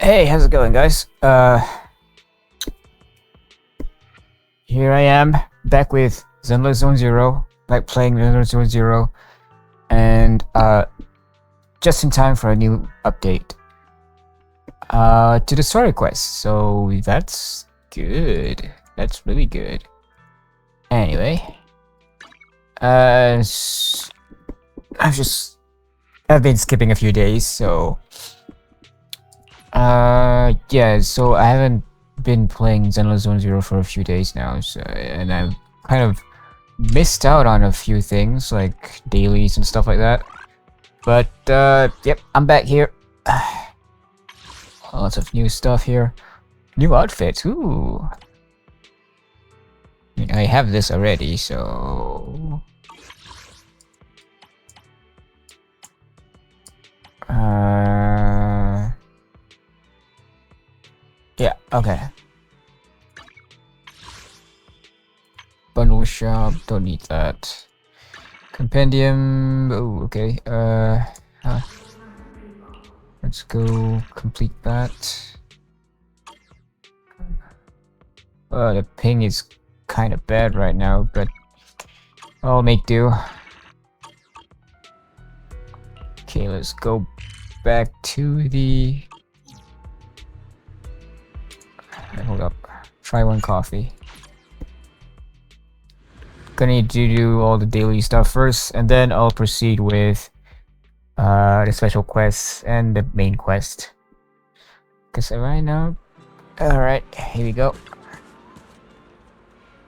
Hey, how's it going, guys? Here I am, back with Zenless Zone Zero, back playing Zenless Zone Zero, and just in time for a new update. To the story quest, so that's good. That's really good. Anyway, I've been skipping a few days, so yeah, so I haven't been playing Zenless Zone Zero for a few days now, so, and I've kind of missed out on a few things like dailies and stuff like that. But yep, I'm back here. Lots of new stuff here. New outfits, ooh. I mean, I have this already, so yeah, okay. Bundle shop, don't need that. Compendium, oh, okay. Let's go complete that. The ping is kind of bad right now, but I'll make do. Okay, let's go back to the... Hold up. Try one coffee. Gonna need to do all the daily stuff first, and then I'll proceed with the special quests and the main quest. Cause right now, alright, here we go.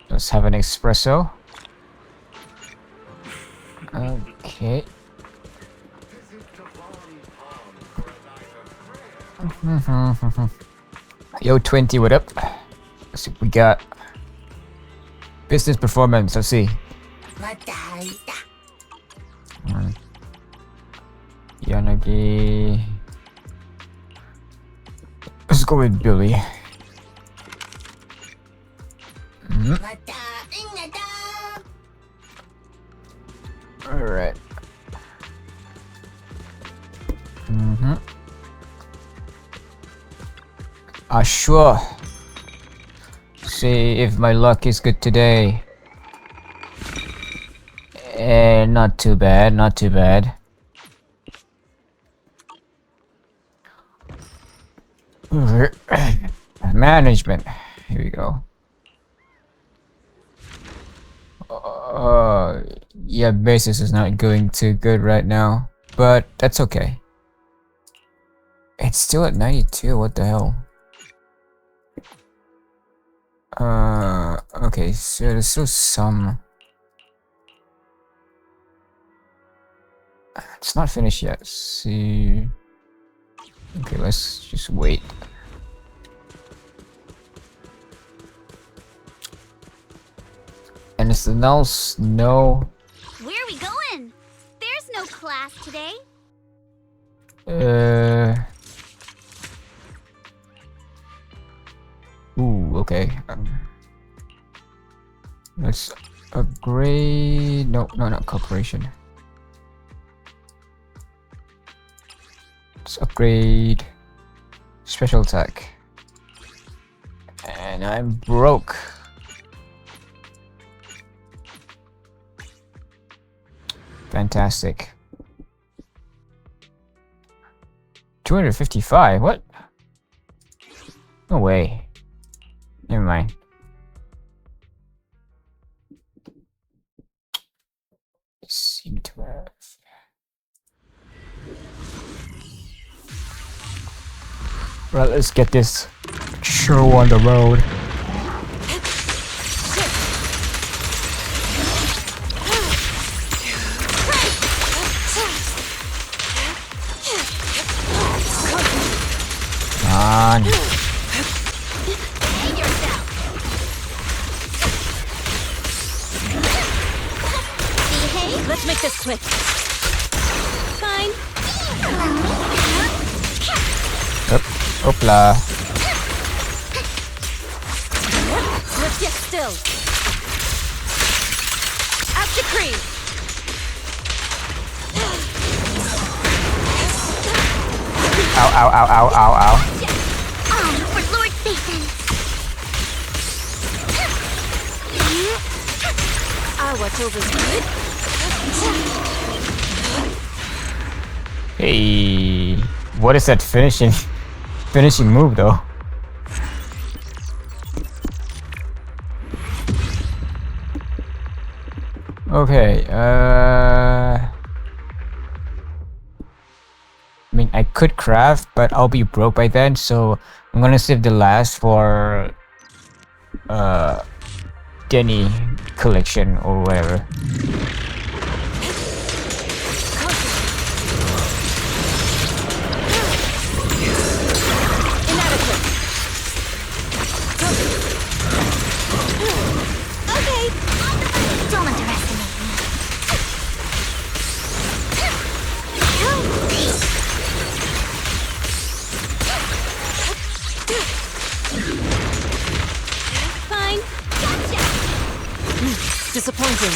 Let's have an espresso. Okay. Yo, 20, what up? Let's see what we got. Business performance, let's see. Yanagi. Let's go with Billy. Alright. Sure. See if my luck is good today. Not too bad, not too bad. Management. Here we go. Yeah, basis is not going too good right now, but that's okay. It's still at 92, what the hell? Okay, so there's still some... It's not finished yet, see... Okay, let's just wait. Anything else? No. Where are we going? There's no class today. Ooh, okay. Let's upgrade... No, not corporation. Let's upgrade special attack. And I'm broke. Fantastic. 255, what? No way. Never mind. Seem to have... Right, let's get this show on the road. On. Behave. Let's make this quick. Fine. Yep. Hopla. Let's get still. Out to cream. Ow, ow, ow, ow, ow, ow. I'll watch over you. Hey, what is that finishing move though? Okay, I mean, I could craft, but I'll be broke by then, so I'm gonna save the last for Denny collection or whatever. Okay, don't underestimate me. Fine. Gotcha. Disappointing.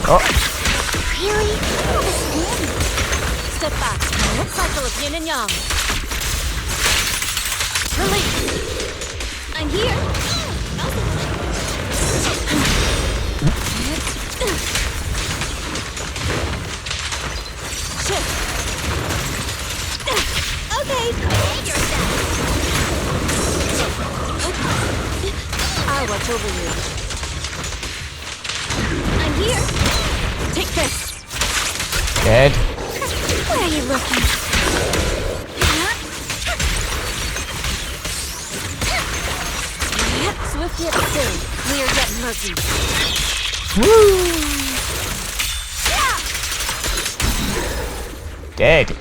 Oh, Really? Step back. Cycle of yin and yang. Release. I'm here. Shift. Okay. Behave yourself. I'll watch over you. I'm here. Take this. dead. Where are you looking? Swift yet still. Clear yet murky. Dead.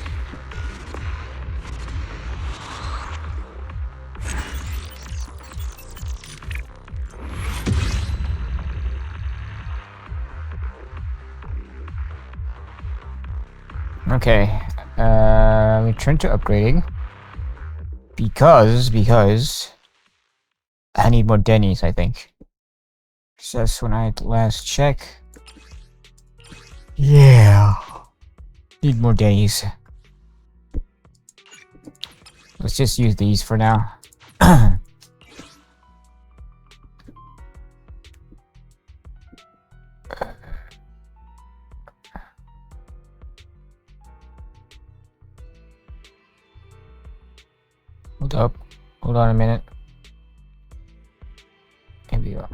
Okay, return to upgrading because I need more Denny's, I think. So that's when I last check. Yeah, need more Denny's. Let's just use these for now. Hold up. Hold on a minute. Here we go.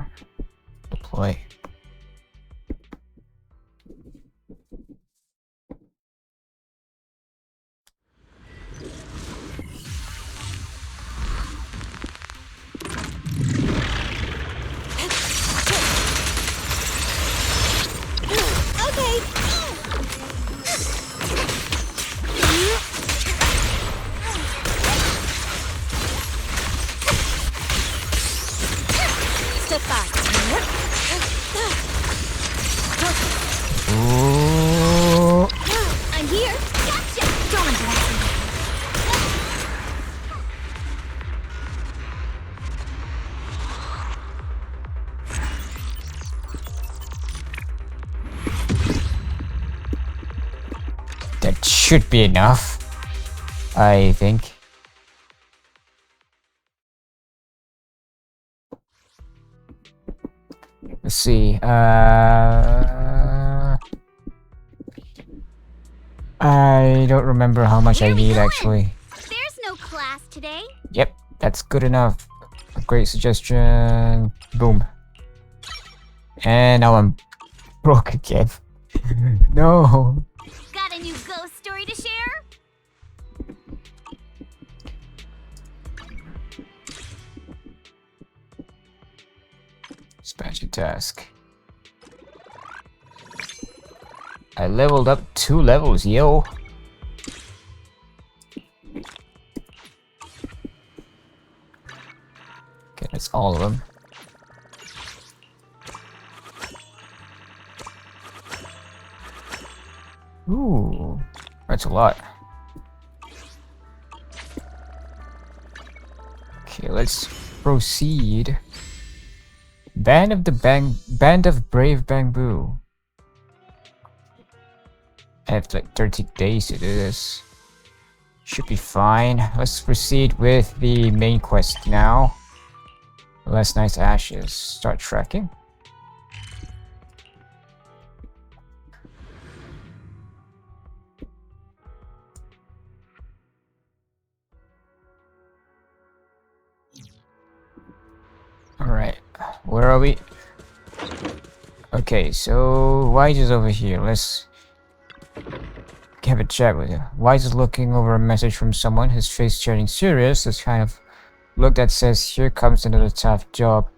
Deploy. Okay. Step back. Ooh. I'm here. Gotcha. Don't underestimate me. That should be enough, I think. Let's see. I don't remember how much I Where are we need going? actually. There's no class today. Yep, that's good enough. Great suggestion. Boom. And now I'm broke again. No. Got a new ghost story to share? Dispatch a task. I leveled up 2 levels, yo. Okay, that's all of them. Ooh, that's a lot. Okay, let's proceed. Band of Brave Bamboo. I have like 30 days to do this. Should be fine. Let's proceed with the main quest now. Last night's ashes. Start tracking. Alright, where are we? Okay, so Wise is over here. Let's have a chat with him. Wise is looking over a message from someone, his face turning serious. This kind of look that says, "Here comes another tough job."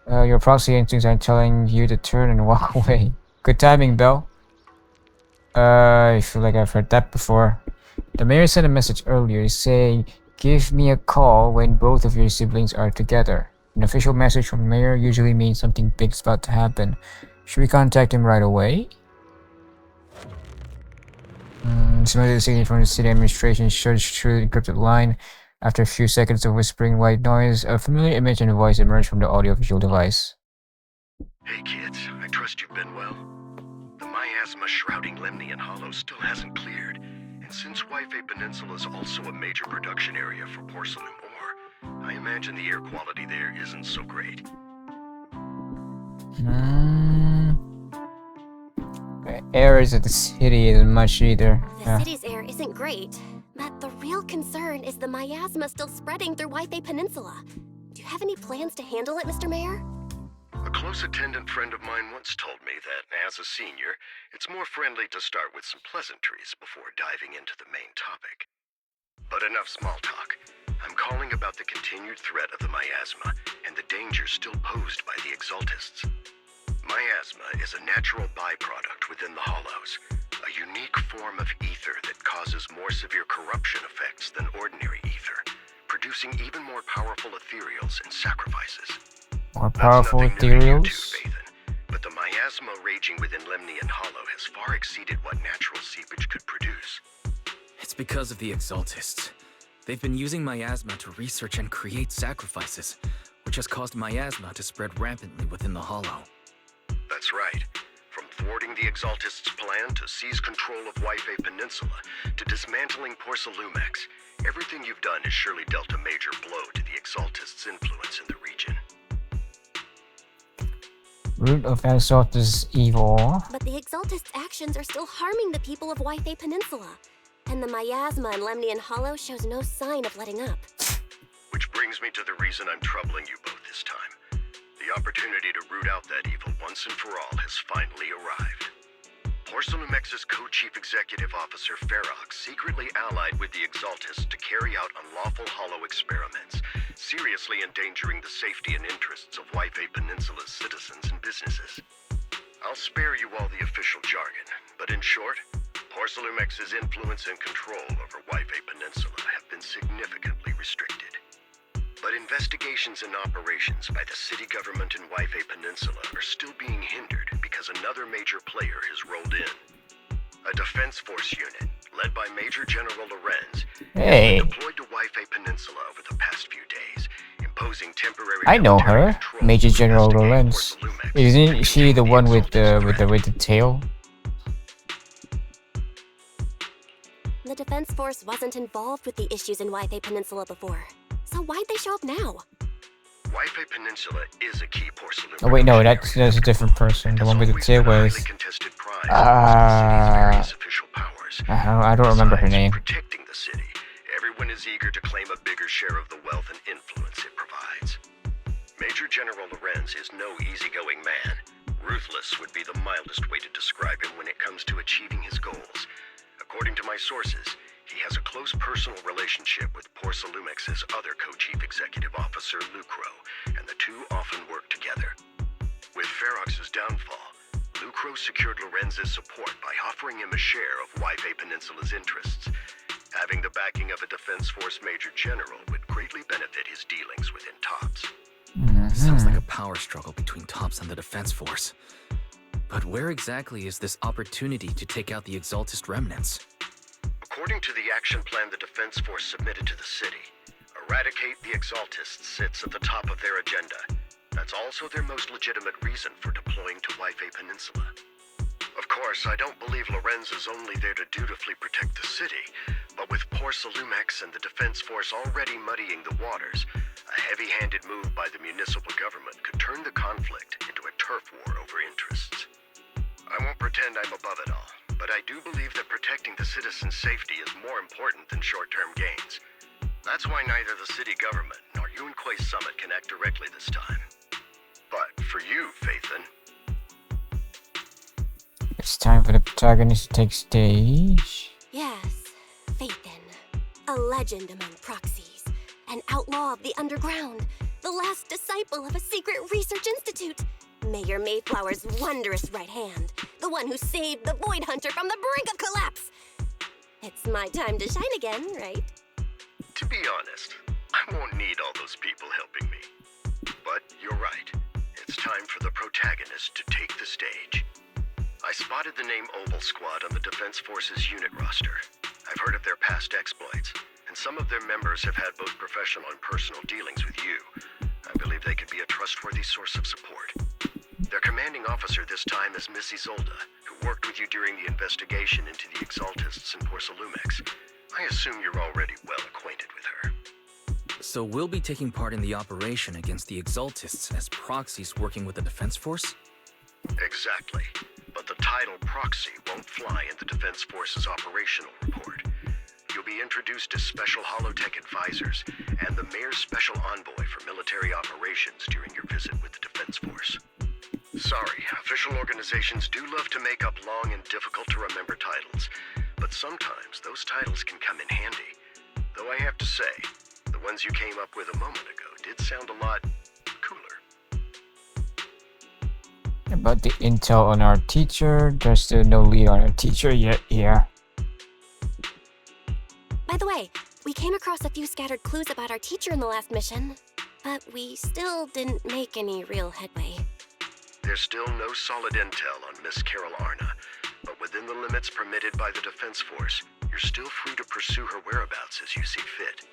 Your proxy instincts are telling you to turn and walk away. Good timing, Belle. I feel like I've heard that before. The mayor sent a message earlier saying, "Give me a call when both of your siblings are together." An official message from the mayor usually means something big's about to happen. Should we contact him right away? Somebody is signal from the city administration surged through the encrypted line. After a few seconds of whispering white noise, a familiar image and a voice emerged from the audiovisual device. Hey kids, I trust you've been well. The miasma shrouding Lemnian Hollow still hasn't cleared, and since Wi-Fi Peninsula is also a major production area for porcelain ore, I imagine the air quality there isn't so great. The air at the city isn't much either. The city's air isn't great, but the real concern is the miasma still spreading through Wi-Fi Peninsula. Do you have any plans to handle it, Mr. Mayor? A close attendant friend of mine once told me that, as a senior, it's more friendly to start with some pleasantries before diving into the main topic. But enough small talk. I'm calling about the continued threat of the miasma and the dangers still posed by the Exaltists. Miasma is a natural byproduct within the Hollows, a unique form of ether that causes more severe corruption effects than ordinary ether, producing even more powerful ethereals and sacrifices. More powerful ethereals? But the miasma raging within Lemnian Hollow has far exceeded what natural seepage could produce. It's because of the Exaltists. They've been using miasma to research and create sacrifices, which has caused miasma to spread rampantly within the Hollow. That's right. From thwarting the Exaltists' plan to seize control of Wi-Fi Peninsula to dismantling Porcelumex, everything you've done has surely dealt a major blow to the Exaltists' influence in the region. Root of Exaltist evil. But the Exaltists' actions are still harming the people of Wi-Fi Peninsula, and the miasma in Lemnian Hollow shows no sign of letting up. Which brings me to the reason I'm troubling you both this time. The opportunity to root out that evil once and for all has finally arrived. Porcelumex's co-chief executive officer Ferox secretly allied with the Exaltists to carry out unlawful hollow experiments, seriously endangering the safety and interests of Wi-Fi Peninsula's citizens and businesses. I'll spare you all the official jargon, but in short, Porcelumex's influence and control over Wi-Fi Peninsula have been significantly restricted. But investigations and operations by the city government in Wi-Fi Peninsula are still being hindered because another major player has rolled in. A defense force unit, led by Major General Lorenz, has been deployed to Wi-Fi Peninsula over the past few days, imposing temporary I know military her, control Major to General investigate Lorenz. Porcelumex Isn't and she the contain one with Exaltist the threat. tail? The defense force wasn't involved with the issues in Wi-Fi Peninsula before, so why'd they show up now? Wi-Fi Peninsula is a key porcelain. Oh wait, no, production that's area a different person. The and one with the has tail always was. been a highly contested prize amongst the city's various official powers. I don't remember her Besides name. protecting the city, everyone is eager to claim a bigger share of the wealth and influence it provides. Major General Lorenz is no easygoing man. Ruthless would be the mildest way to describe him when it comes to achieving his goals. According to my sources, he has a close personal relationship with Porcelumex's other co-chief executive officer, Lucro, and the two often work together. With Ferox's downfall, Lucro secured Lorenz's support by offering him a share of Wi-Fi Peninsula's interests. Having the backing of a Defense Force Major General would greatly benefit his dealings within TOPS. Sounds like a power struggle between TOPS and the Defense Force. But where exactly is this opportunity to take out the Exaltist remnants? According to the action plan the Defense Force submitted to the city, eradicate the Exaltists sits at the top of their agenda. That's also their most legitimate reason for deploying to Wi-Fi Peninsula. Of course, I don't believe Lorenz is only there to dutifully protect the city, but with Porsa Lumex and the Defense Force already muddying the waters, a heavy-handed move by the municipal government could turn the conflict into a turf war over interests. I won't pretend I'm above it all, but I do believe that protecting the citizens' safety is more important than short-term gains. That's why neither the city government nor Yunquay Summit can act directly this time. But for you, Phaethon, It's time for the protagonist to take stage. Yes, Phaethon. A legend among proxies. An outlaw of the underground. The last disciple of a secret research institute. Mayor Mayflower's wondrous right hand. The one who saved the Void Hunter from the brink of collapse. It's my time to shine again, right? to be honest, I won't need all those people helping me. But you're right. It's time for the protagonist to take the stage. I spotted the name Oval Squad on the Defense Force's unit roster. I've heard of their past exploits, and some of their members have had both professional and personal dealings with you. I believe they could be a trustworthy source of support. Their commanding officer this time is Miss Isolde, who worked with you during the investigation into the Exaltists in Porsalumex. I assume you're already well acquainted with her. So we'll be taking part in the operation against the Exaltists as proxies working with the Defense Force? Exactly. But the title proxy won't fly in the Defense Force's operational report. You'll be introduced as special holotech advisors and the Mayor's special envoy for military operations during your visit with the Defense Force. Sorry, official organizations do love to make up long and difficult to remember titles, but sometimes those titles can come in handy. Though I have to say, the ones you came up with a moment ago did sound a lot cooler. About the intel on our teacher, there's still no lead on our teacher yet, yeah. By the way, we came across a few scattered clues about our teacher in the last mission, but we still didn't make any real headway. There's still no solid intel on Miss Carol Arna, but within the limits permitted by the Defense Force, you're still free to pursue her whereabouts as you see fit.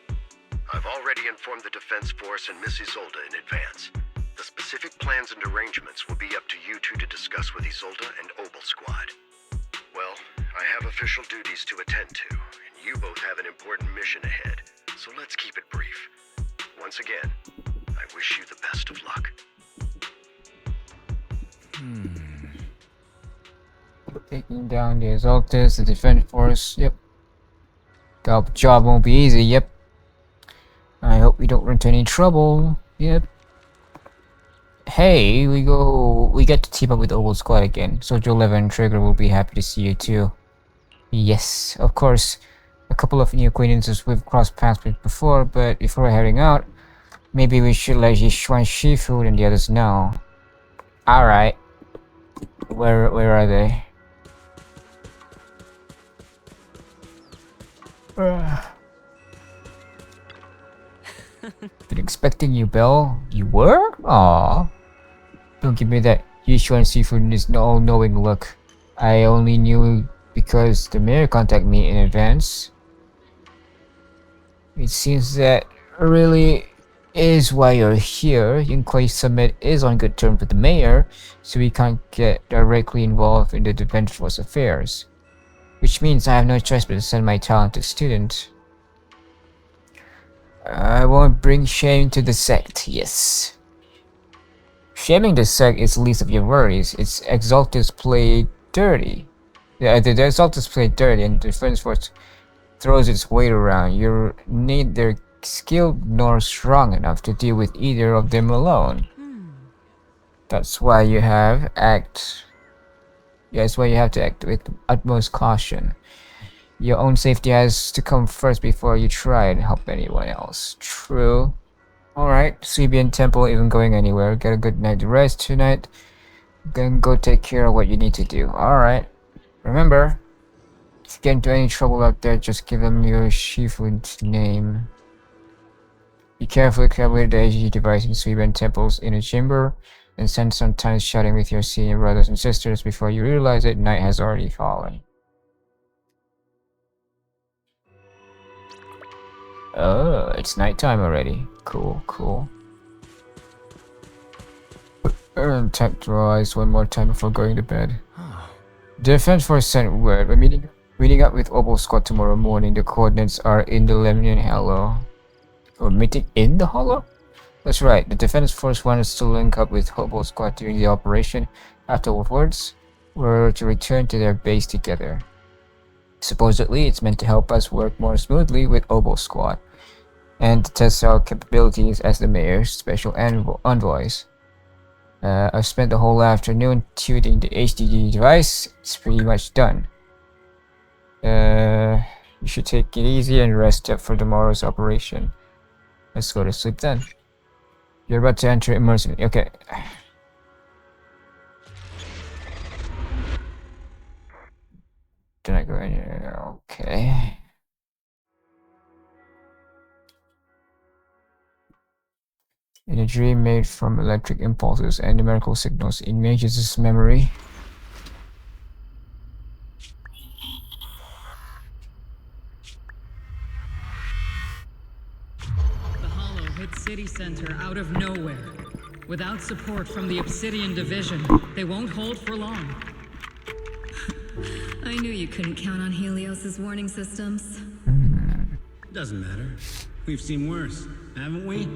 I've already informed the Defense Force and Miss Isolde in advance. The specific plans and arrangements will be up to you two to discuss with Isolde and Oval Squad. Well, I have official duties to attend to, and you both have an important mission ahead, so let's keep it brief. Once again, I wish you the best of luck. Taking down the Exaltists, the Defense Force, yep. Job won't be easy, yep. I hope we don't run into any trouble, yep. Hey, we get to team up with Oval Squad again, so Joleva and Trigger will be happy to see you too. Yes, of course, a couple of new acquaintances we've crossed paths with before, but before heading out, maybe we should let Yishuan Shifu and the others know. Alright. Where are they? Been expecting you, Belle. You were? Aww. Don't give me that Yishuan Shifu is no all-knowing look. I only knew because the mayor contacted me in advance. It seems that really is why you're here. Yunquay Summit is on good terms with the mayor, so we can't get directly involved in the Defense Force affairs. Which means I have no choice but to send my talented student. I won't bring shame to the sect, yes. Shaming the sect is the least of your worries. Its Exaltists play dirty. The Exaltists play dirty and the Defense Force throws its weight around. You neither skilled nor strong enough to deal with either of them alone. That's why you have to act with utmost caution. Your own safety has to come first before you try and help anyone else. True. Alright, Suibian Temple isn't going anywhere. Get a good night's rest tonight. Then go take care of what you need to do. Alright. Remember, if you get into any trouble out there, just give them your Shifu's name. Be careful to with the AG device in Suibian Temple's inner chamber, and spend some time chatting with your senior brothers and sisters before you realize that night has already fallen. Oh, it's nighttime already. Cool. Tap your eyes one more time before going to bed. Defense Force sent word. We're meeting Meeting up with Obel Squad tomorrow morning. The coordinates are in the Lemnian Hollow. Or meeting in the Hollow? That's right. The Defense Force wants to link up with Obel Squad during the operation. Afterwards, we're to return to their base together. Supposedly, it's meant to help us work more smoothly with Obel Squad and to test our capabilities as the Mayor's special envoys. I've spent the whole afternoon tuning the HDD device. It's pretty much done. You should take it easy and rest up for tomorrow's operation. Let's go to sleep then. You're about to enter immersion. Okay. Can I go in here? Okay. In a dream made from electric impulses and numerical signals, images memory. The Hollow hit City Center out of nowhere. Without support from the Obsidian Division, they won't hold for long. I knew you couldn't count on Helios's warning systems. Doesn't matter. We've seen worse, haven't we?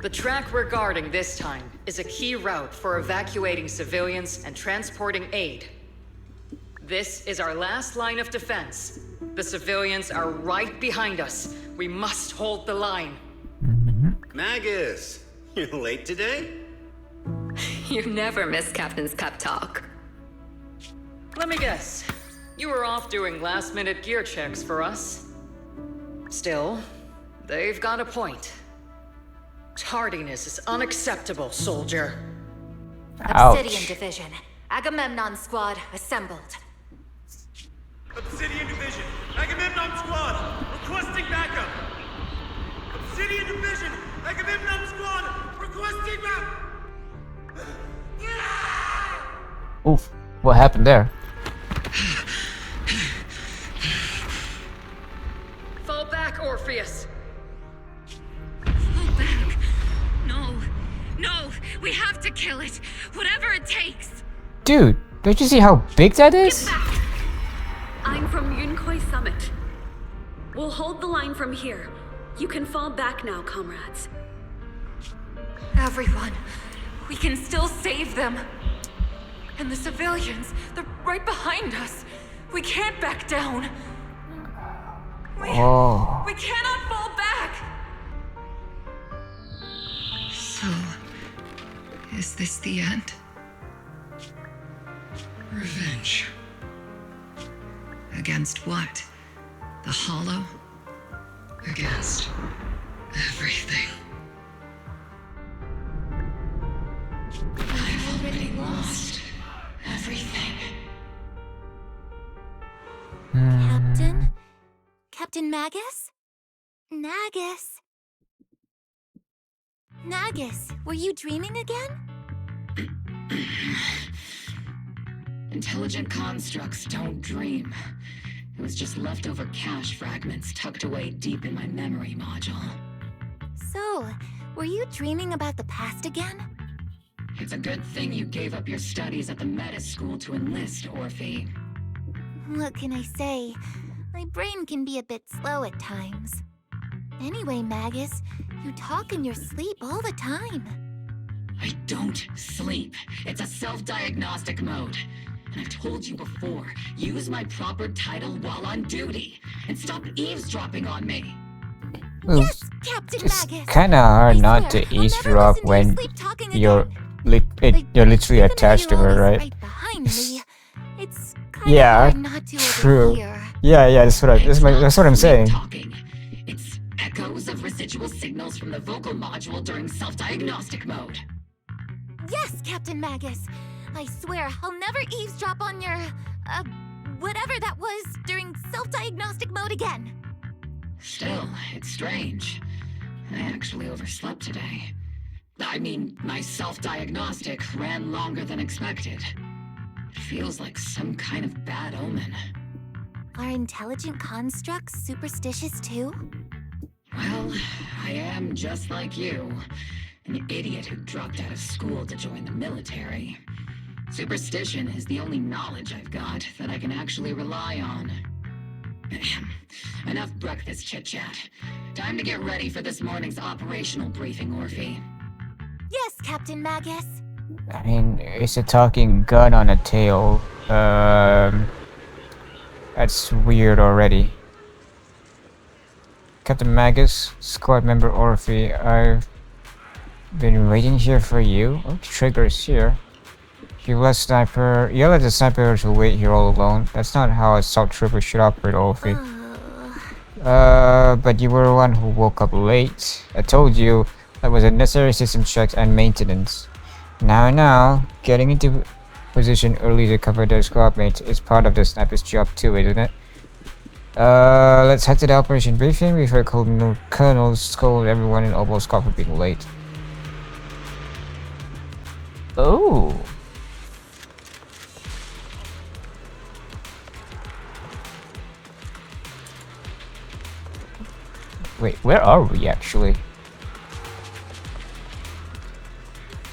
The track we're guarding this time is a key route for evacuating civilians and transporting aid. This is our last line of defense. The civilians are right behind us. We must hold the line. Magus, you're late today? You never miss Captain's pep talk. Let me guess. You were off doing last-minute gear checks for us. Still, they've got a point. Tardiness is unacceptable, soldier. Ouch. Obsidian Division. Agamemnon Squad assembled. Obsidian Division, Agamemnon Squad, requesting backup. Obsidian Division, Agamemnon Squad, requesting backup. Oof. What happened there? Fall back, Orpheus. Fall back. No, we have to kill it. Whatever it takes. Dude, don't you see how big that is? I'm from Yunkoi Summit. We'll hold the line from here. You can fall back now, comrades. Everyone, we can still save them. And the civilians, they're right behind us. We can't back down. We cannot fall back. So, is this the end? Revenge. Against what? The Hollow? Against everything. I've already lost everything. Captain? Captain Magus? Nagus? Nagus, were you dreaming again? Intelligent constructs don't dream. It was just leftover cache fragments tucked away deep in my memory module. So, were you dreaming about the past again? It's a good thing you gave up your studies at the Meta School to enlist, Orphe. What can I say? My brain can be a bit slow at times. Anyway, Magus, you talk in your sleep all the time. I don't sleep. It's a self-diagnostic mode. And I've told you before, use my proper title while on duty, and stop eavesdropping on me. Yes, Captain It's Magus! kind of hard I not swear, to I'll never eavesdrop listen to you when sleep talking you're again. you're literally Even though attached to you're her, always right? behind me, it's kind Yeah, of hard not to true. overhear. Yeah, that's what that's what I'm saying. Talking. It's echoes of residual signals from the vocal module during self-diagnostic mode. Yes, Captain Magus. I swear I'll never eavesdrop on your, whatever that was during self-diagnostic mode again. Still, it's strange. I actually overslept today. I mean, my self-diagnostic ran longer than expected. It feels like some kind of bad omen. Are intelligent constructs superstitious too? Well, I am just like you. An idiot who dropped out of school to join the military. Superstition is the only knowledge I've got that I can actually rely on. Enough breakfast chit-chat. Time to get ready for this morning's operational briefing, Orphe. Yes, Captain Magus. I mean, it's a talking gun on a tail. That's weird already. Captain Magus, squad member Orphe, I've been waiting here for you. Oh, Trigger's here. You let the sniper to wait here all alone. That's not how a assault trooper should operate, Orphe. But you were the one who woke up late. I told you that was a necessary system checks and maintenance. Now, getting into position early to cover their squad mates is part of the sniper's job too, isn't it? Let's head to the operation briefing. We've heard Colonel scold everyone in Obo's squad for being late. Oh. Wait, where are we actually?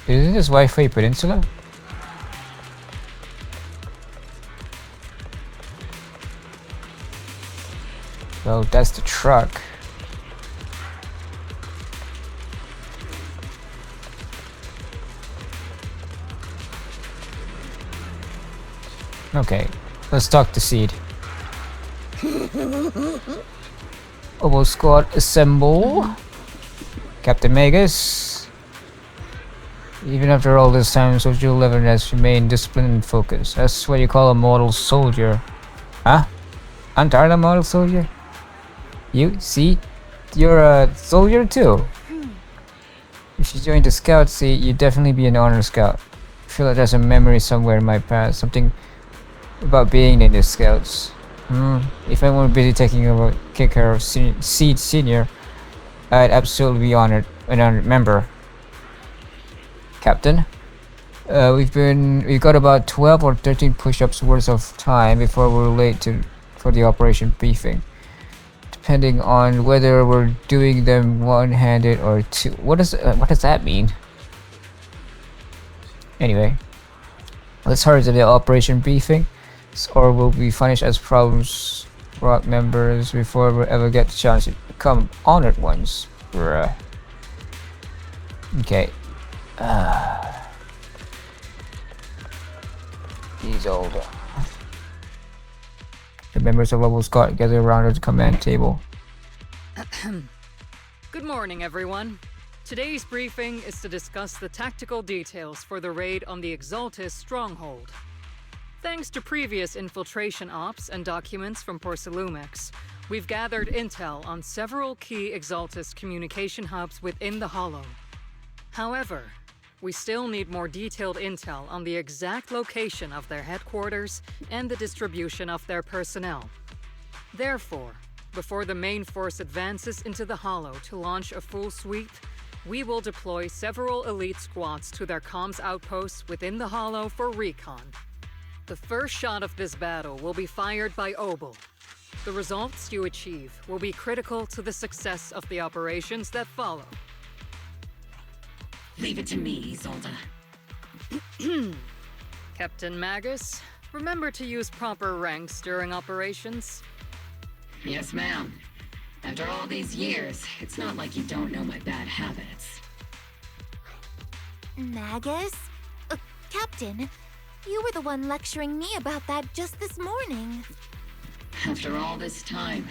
Isn't this Wi-Fi Peninsula? Well, that's the truck. Okay, let's talk to Seed. Obo squad assemble. Captain Magus. Even after all this time, Soldier 11 has remained disciplined and focused. That's what you call a model soldier. Huh? Aren't I a model soldier? You see? You're a soldier too. If you joined the scout seat, you'd definitely be an honor scout. I feel like there's a memory somewhere in my past. Something about being in the scouts. If I weren't busy taking care of Seed Senior, I'd absolutely be honored. An honored member. Captain, we've got about 12 or 13 push-ups worth of time before we're late for the operation briefing. Depending on whether we're doing them one-handed or two. What does that mean? Anyway, let's hurry to the operation briefing, or we'll be punished as problems rock members before we ever get the chance to become honored ones. Bruh. Okay. He's older. The members of Level Scott gather around the command table. Good morning, everyone. Today's briefing is to discuss the tactical details for the raid on the Exaltis stronghold. Thanks to previous infiltration ops and documents from Porcelumex, we've gathered intel on several key Exaltis communication hubs within the Hollow. However, we still need more detailed intel on the exact location of their headquarters and the distribution of their personnel. Therefore, before the main force advances into the Hollow to launch a full sweep, we will deploy several elite squads to their comms outposts within the Hollow for recon. The first shot of this battle will be fired by Obel. The results you achieve will be critical to the success of the operations that follow. Leave it to me, Isolde. Captain Magus, remember to use proper ranks during operations. Yes, ma'am. After all these years, it's not like you don't know my bad habits. Magus? Captain, you were the one lecturing me about that just this morning. After all this time,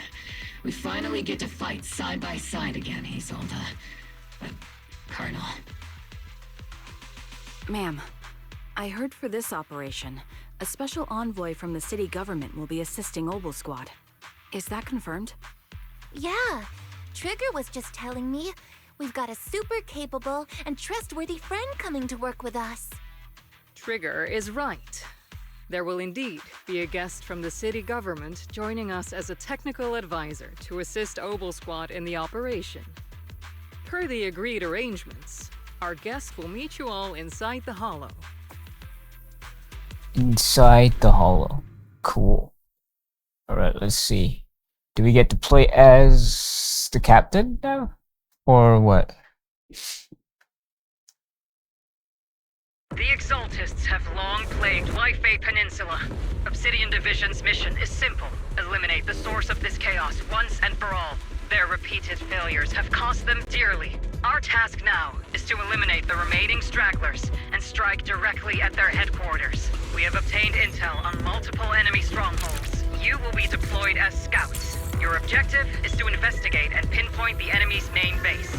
we finally get to fight side by side again, Isolde. Colonel. Ma'am, I heard for this operation, a special envoy from the city government will be assisting Obel Squad. Is that confirmed? Yeah, Trigger was just telling me we've got a super capable and trustworthy friend coming to work with us. Trigger is right. There will indeed be a guest from the city government joining us as a technical advisor to assist Obel Squad in the operation. Per the agreed arrangements, our guest will meet you all inside the Hollow. Inside the Hollow. Cool. Alright, let's see. Do we get to play as the captain now? Or what? The Exaltists have long plagued Life-Bay Peninsula. Obsidian Division's mission is simple. Eliminate the source of this chaos once and for all. Their repeated failures have cost them dearly. Our task now is to eliminate the remaining stragglers and strike directly at their headquarters. We have obtained intel on multiple enemy strongholds. You will be deployed as scouts. Your objective is to investigate and pinpoint the enemy's main base.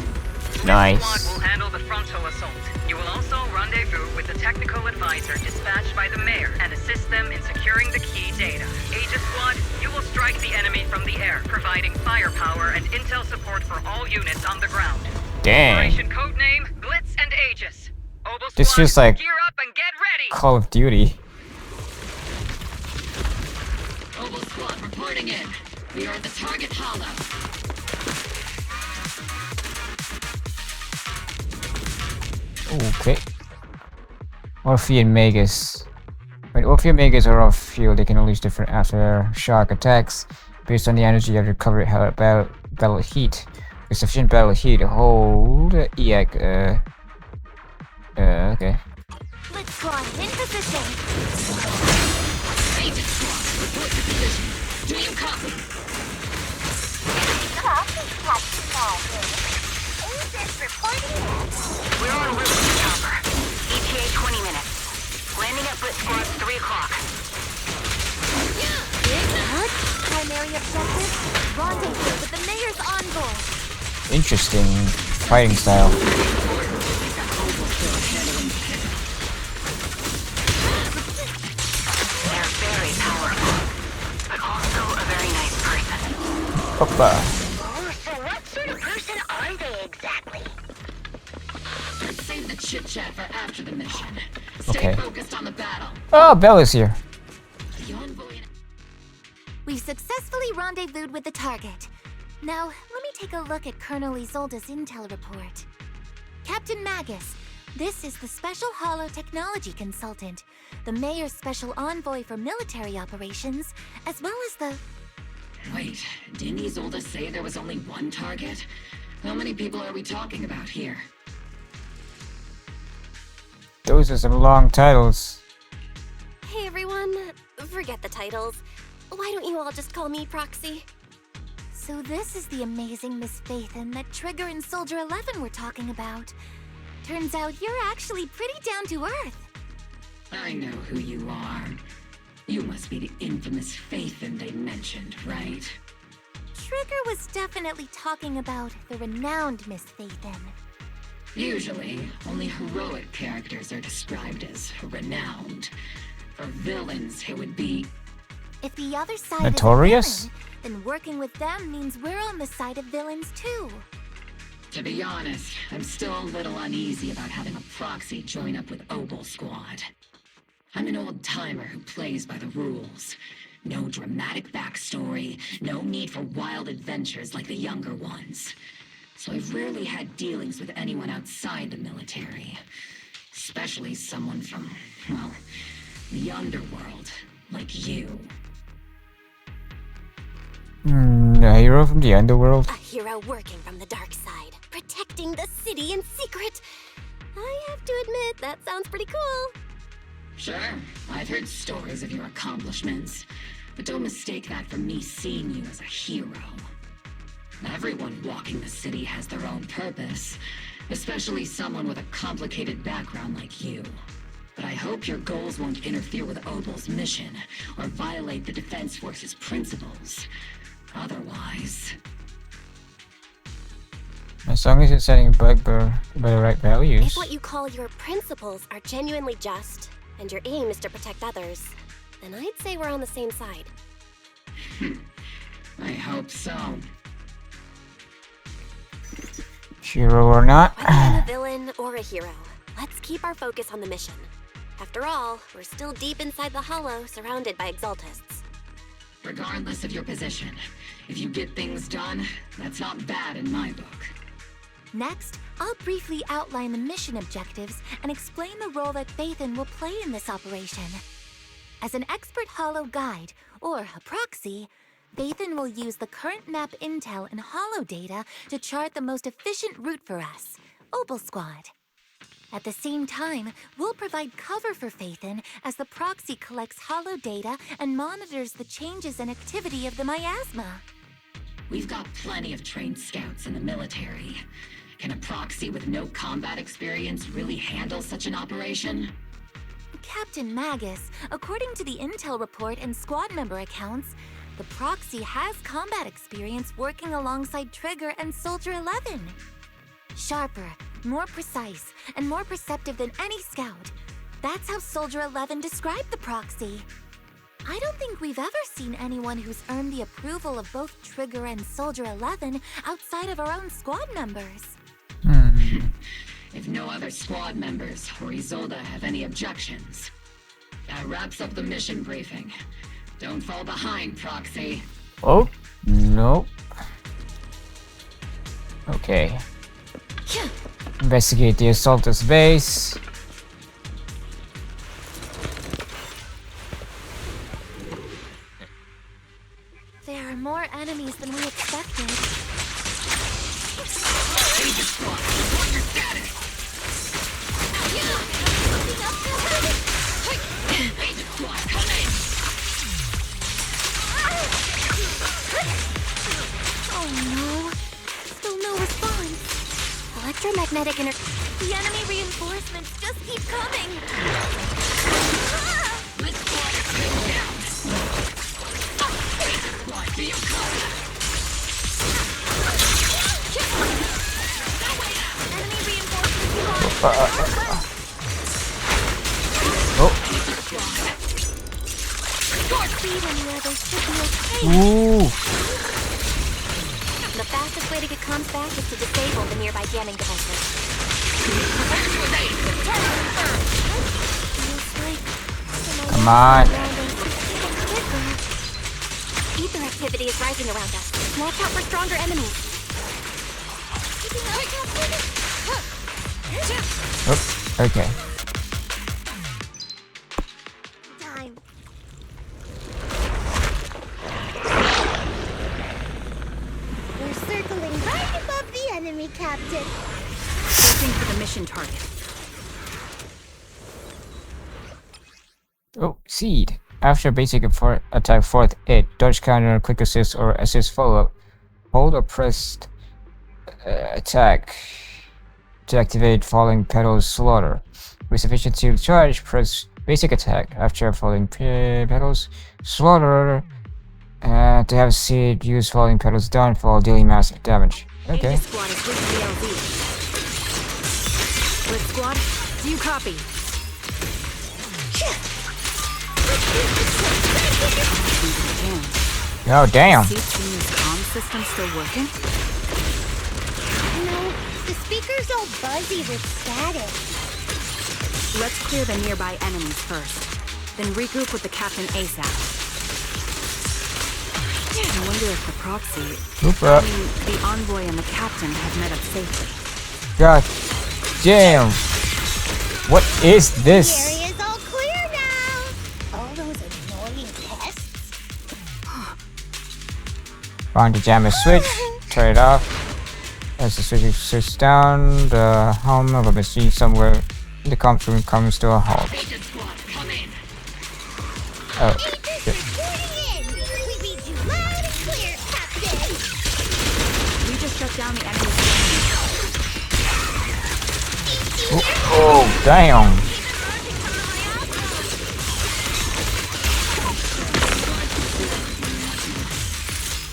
Nice. This squad will handle the frontal assault. You will also rendezvous with the technical advisor dispatched by the mayor and assist them in securing the key data. Aegis Squad, you will strike the enemy from the air, providing firepower and intel support for all units on the ground. Dang. Operation codename Blitz and Aegis. Obel This Squad, feels like gear up and get ready. Call of Duty. Obel Squad reporting in. We are at the target hollow. Okay. Orphe and Magus. When Orphe and Magus are off field, they can unleash different aftershock attacks based on the energy of your cover battle heat. With sufficient battle heat, hold EAC. Okay. Blitz Squad, in position. Agent Squad, report to position. Do you copy? Copy, Captain Morgan. Aegis reporting in. We're en route to the chopper. ETA 20 minutes. Landing at Blitz Squad 3 o'clock. Good. Primary objective, rendezvous with the mayor's envoy. Interesting fighting style. They're very powerful, but also a very nice person. Hoppa. Oh, so what sort of person are they exactly? Let's save the chit-chat for after the mission. Stay Okay. focused on the battle. Oh, Bella's here. The envoy... We've successfully rendezvoused with the target. Now, let me take a look at Colonel Isolde's intel report. Captain Magus, this is the Special Hollow Technology Consultant, the Mayor's Special Envoy for Military Operations, as well as the... Wait, didn't Isolde say there was only one target? How many people are we talking about here? Those are some long titles. Hey everyone, forget the titles. Why don't you all just call me Proxy? So this is the amazing Miss Phaethon that Trigger and Soldier 11 were talking about. Turns out you're actually pretty down to earth. I know who you are. You must be the infamous Phaethon they mentioned, right? Trigger was definitely talking about the renowned Miss Phaethon. Usually, only heroic characters are described as renowned. For villains, it would be... If the other side Notorious? is a villain, then working with them means we're on the side of villains too. To be honest, I'm still a little uneasy about having a proxy join up with Obel Squad. I'm an old-timer who plays by the rules. No dramatic backstory, no need for wild adventures like the younger ones. So I've rarely had dealings with anyone outside the military. Especially someone from, well, the underworld, like you. A hero from the underworld? A hero working from the dark side, protecting the city in secret. I have to admit, that sounds pretty cool. Sure, I've heard stories of your accomplishments, but don't mistake that for me seeing you as a hero. Everyone walking the city has their own purpose, especially someone with a complicated background like you. But I hope your goals won't interfere with Obel's mission, or violate the Defense Force's principles. Otherwise... As long as it's setting a bugbear by the right values. If what you call your principles are genuinely just, and your aim is to protect others, then I'd say we're on the same side. I hope so. Hero or not? Whether I'm a villain or a hero, let's keep our focus on the mission. After all, we're still deep inside the Hollow, surrounded by Exaltists. Regardless of your position, if you get things done, that's not bad in my book. Next, I'll briefly outline the mission objectives and explain the role that Phaethon will play in this operation. As an expert Hollow guide, or a proxy, Phaethon will use the current map intel and Hollow data to chart the most efficient route for us, Obel Squad. At the same time, we'll provide cover for Phaethon as the proxy collects hollow data and monitors the changes and activity of the miasma. We've got plenty of trained scouts in the military. Can a proxy with no combat experience really handle such an operation? Captain Magus, according to the intel report and squad member accounts, the proxy has combat experience working alongside Trigger and Soldier 11. Sharper, more precise, and more perceptive than any scout. That's how Soldier 11 described the proxy. I don't think we've ever seen anyone who's earned the approval of both Trigger and Soldier 11 outside of our own squad members. If no other squad members or Isolde have any objections, that wraps up the mission briefing. Don't fall behind, Proxy. Oh, nope. Okay. Investigate the assault's base. There are more enemies than we expected. Agent Squad, report your status. Agent Squad, come in. Oh no. Still no response. Electromagnetic The enemy reinforcements just keep coming. This squad is pinned down. Agent Squad, do you copy? Enemy reinforcements Speed and the others should be okay. Ooh. The fastest way to get comms back is to disable the nearby jamming devices. Come on. Ether activity is rising around us. Watch out for stronger enemies. Oops. Okay. Time. We're circling right above the enemy, Captain. Searching for the mission target. Oh, seed. After basic attack fourth 8, dodge counter, quick assist, or assist follow-up. Hold or press attack to activate falling petals slaughter. With sufficient to charge, press basic attack after falling petals slaughter to have seed use falling petals downfall, dealing massive damage. Okay. Aegis Squad is with the LZ. Red Squad, do you copy? Oh damn! Is this comm system still working? No, the speaker's all buzzy with static. Let's clear the nearby enemies first, then regroup with the captain ASAP. I wonder if the proxy, the envoy and the captain have met up safely. God damn! What is The this? area's all clear now. All those annoying pests. Find the jammer switch, turn it off. As the switch sits down, the hum of a machine somewhere in the conference room comes to a halt. Agent Squad, come in. Oh, Agents shit. reporting in. We read you loud and clear, Captain. We just shut down the enemy's Oh, damn!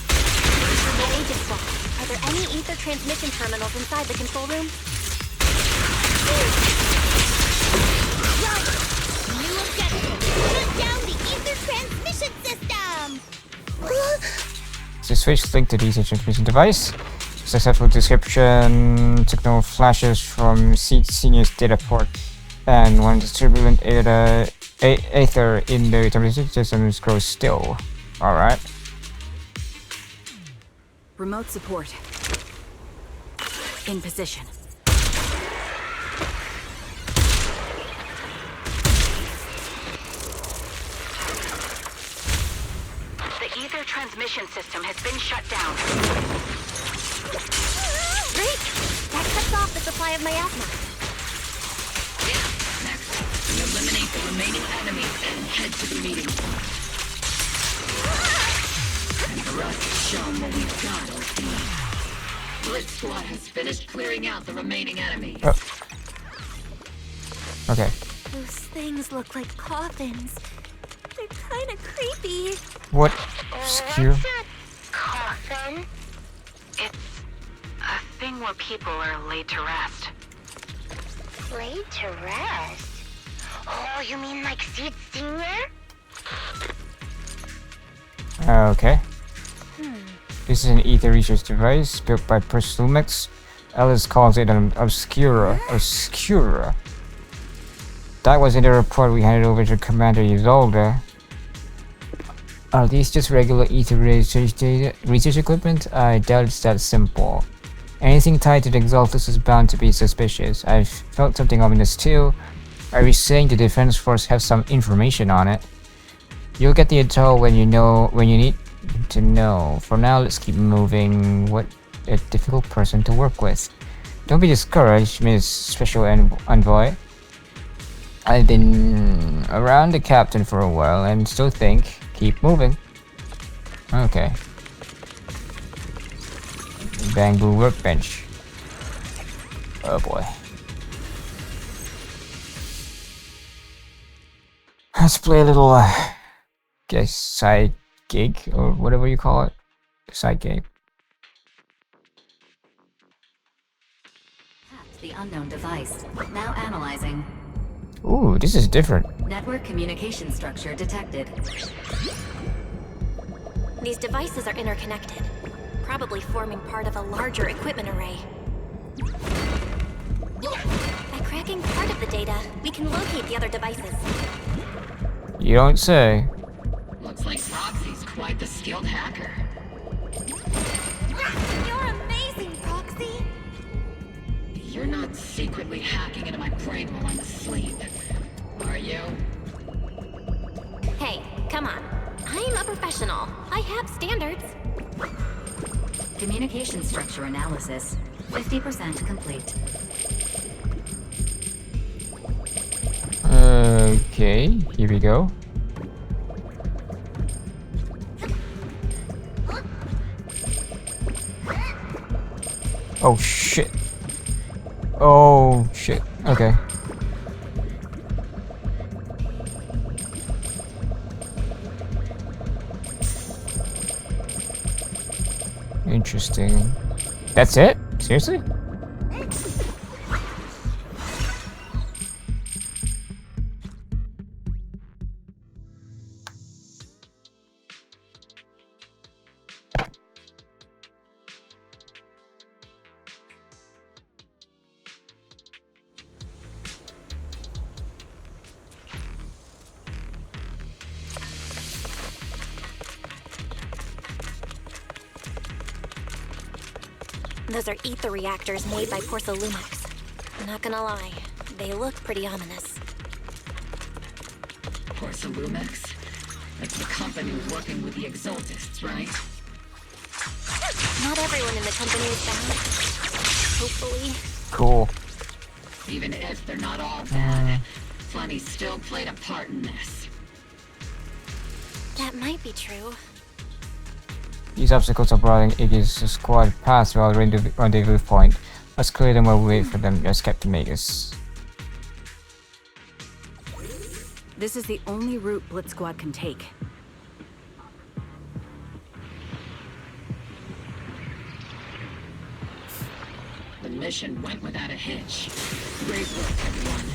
Aegis Squad, are there any ether transmission terminals inside the control room? New objective. Shut down the ether transmission system. The switch linked to the ether transmission device. Successful description signal flashes from Senior's data port, and when the turbulent ether in the transmission system grows still. Alright. remote support. In position. The ether transmission system has been shut down. Great! That cuts off the supply of miasma. the remaining enemies and head to the meeting point. And for us to show what we've got, OP. Blitz Squad has finished clearing out the remaining enemies. Okay. Those things look like coffins. They're kind of creepy. What? Obscure? What's a coffin? It's a thing where people are laid to rest. Laid to rest? Oh, you mean like Seed Senior? Okay. This is an ether research device built by Perslumix. Alice calls it an Obscura. Obscura. That was in the report we handed over to Commander Isolde. Are these just regular ether research equipment? I doubt it's that simple. Anything tied to the Exaltus is bound to be suspicious. I've felt something ominous too. Are you saying the Defense Force have some information on it? You'll get the intel when you need to know. For now, let's keep moving. What a difficult person to work with. Don't be discouraged, Miss Special Envoy. I've been around the captain for a while and still think. Keep moving. Okay. Bamboo workbench. Oh boy. Let's play a little, guess side gig or whatever you call it. Side game. The unknown device. Now analyzing. Ooh, this is different. Network communication structure detected. These devices are interconnected, probably forming part of a larger equipment array. By cracking part of the data, we can locate the other devices. You don't say. Looks like Proxy's quite the skilled hacker. You're amazing, Proxy! You're not secretly hacking into my brain while I'm asleep, are you? Hey, come on. I'm a professional. I have standards. Communication structure analysis. 50% complete. Okay, here we go. Oh shit. Oh shit. Okay. Interesting. That's it? Seriously? Those are ether reactors made by Porcellumex. Not gonna lie, they look pretty ominous. Porcellumex? That's the company working with the Exaltists, right? Not everyone in the company is bad. Hopefully. Cool. Even if they're not all bad, plenty still played a part in this. That might be true. These obstacles are blocking Iggy's squad past while rendezvous point. Let's clear them while we wait for them. Yes, Captain Magus. This is the only route Blitz Squad can take. The mission went without a hitch. Great work, everyone.